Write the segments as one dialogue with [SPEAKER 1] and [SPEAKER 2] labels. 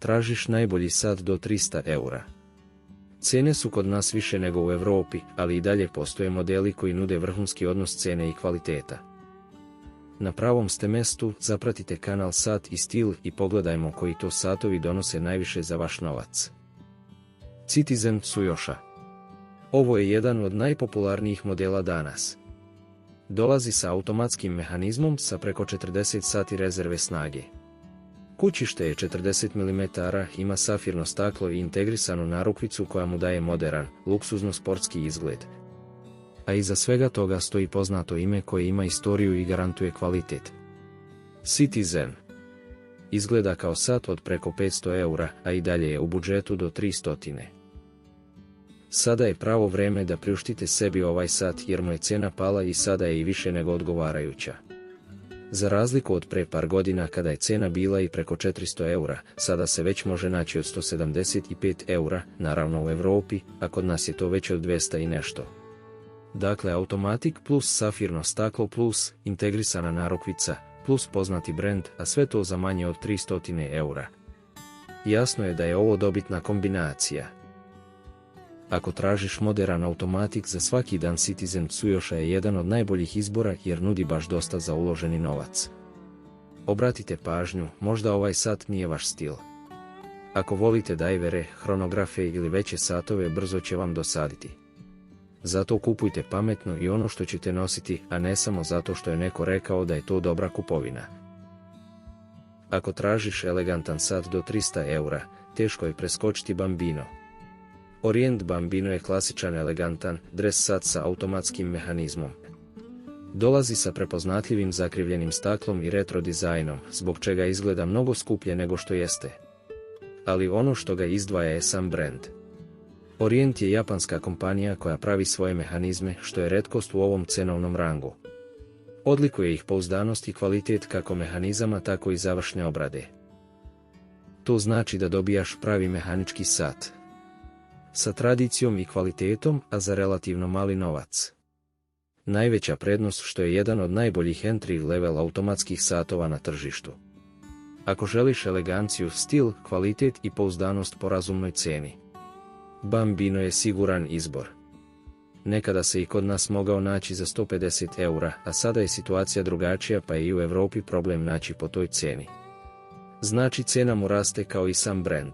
[SPEAKER 1] Tražiš najbolji sat do 300 eura. Cijene su kod nas više nego u Europi, ali i dalje postoje modeli koji nude vrhunski odnos cijene i kvaliteta. Na pravom ste mjestu, zapratite kanal Sat i stil i pogledajmo koji to satovi donose najviše za vaš novac. Citizen Tsuyoshi. Ovo je jedan od najpopularnijih modela danas. Dolazi sa automatskim mehanizmom sa preko 40 sati rezerve snage. Kućište je 40 mm, ima safirno staklo i integrisanu narukvicu koja mu daje moderan, luksuzno sportski izgled. A iza svega toga stoji poznato ime koje ima istoriju i garantuje kvalitet. Citizen. Izgleda kao sat od preko 500 eura, a i dalje je u budžetu do 300. Sada je pravo vreme da priuštite sebi ovaj sat jer mu je cijena pala i sada je i više nego odgovarajuća. Za razliku od pre par godina kada je cijena bila i preko 400 eura, sada se već može naći od 175 eura, naravno u Europi, a kod nas je to već od 200 i nešto. Dakle, automatik plus safirno staklo plus integrisana narukvica plus poznati brend, a sve to za manje od 300 eura. Jasno je da je ovo dobitna kombinacija. Ako tražiš moderan automatik za svaki dan, Citizen Tsuyoshi je jedan od najboljih izbora jer nudi baš dosta za uloženi novac. Obratite pažnju, možda ovaj sat nije vaš stil. Ako volite dajvere, hronografe ili veće satove, brzo će vam dosaditi. Zato kupujte pametno i ono što ćete nositi, a ne samo zato što je neko rekao da je to dobra kupovina. Ako tražiš elegantan sat do 300 eura, teško je preskočiti Bambino. Orient Bambino je klasičan elegantan dres sat sa automatskim mehanizmom. Dolazi sa prepoznatljivim zakrivljenim staklom i retro dizajnom, zbog čega izgleda mnogo skuplje nego što jeste. Ali ono što ga izdvaja je sam brand. Orient je japanska kompanija koja pravi svoje mehanizme, što je retkost u ovom cenovnom rangu. Odlikuje ih pouzdanost i kvalitet kako mehanizama, tako i završne obrade. To znači da dobijaš pravi mehanički sat. Sa tradicijom i kvalitetom, a za relativno mali novac. Najveća prednost što je jedan od najboljih entry-level automatskih satova na tržištu. Ako želiš eleganciju, stil, kvalitet i pouzdanost po razumnoj cijeni, Bambino je siguran izbor. Nekada se i kod nas mogao naći za 150 eura, a sada je situacija drugačija pa je i u Europi problem naći po toj cijeni. Znači cijena mu raste kao i sam brand.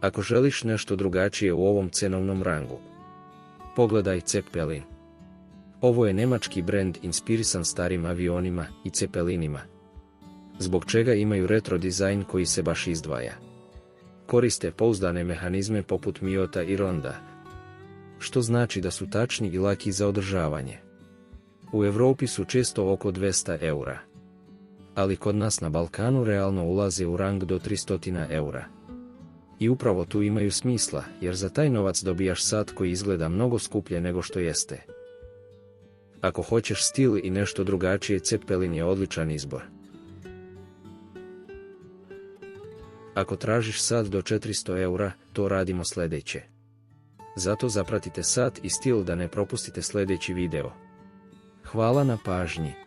[SPEAKER 1] Ako želiš nešto drugačije u ovom cenovnom rangu, pogledaj Zeppelin. Ovo je njemački brend inspirisan starim avionima i Zeppelinima, zbog čega imaju retro dizajn koji se baš izdvaja. Koriste pouzdane mehanizme poput Miyota i Ronda, što znači da su tačni i laki za održavanje. U Europi su često oko 200 eura, ali kod nas na Balkanu realno ulaze u rang do 300 eura. I upravo tu imaju smisla, jer za taj novac dobijaš sat koji izgleda mnogo skuplje nego što jeste. Ako hoćeš stil i nešto drugačije, Zeppelin je odličan izbor. Ako tražiš sat do 400 eura, to radimo sljedeće. Zato zapratite Sat i stil da ne propustite sljedeći video. Hvala na pažnji.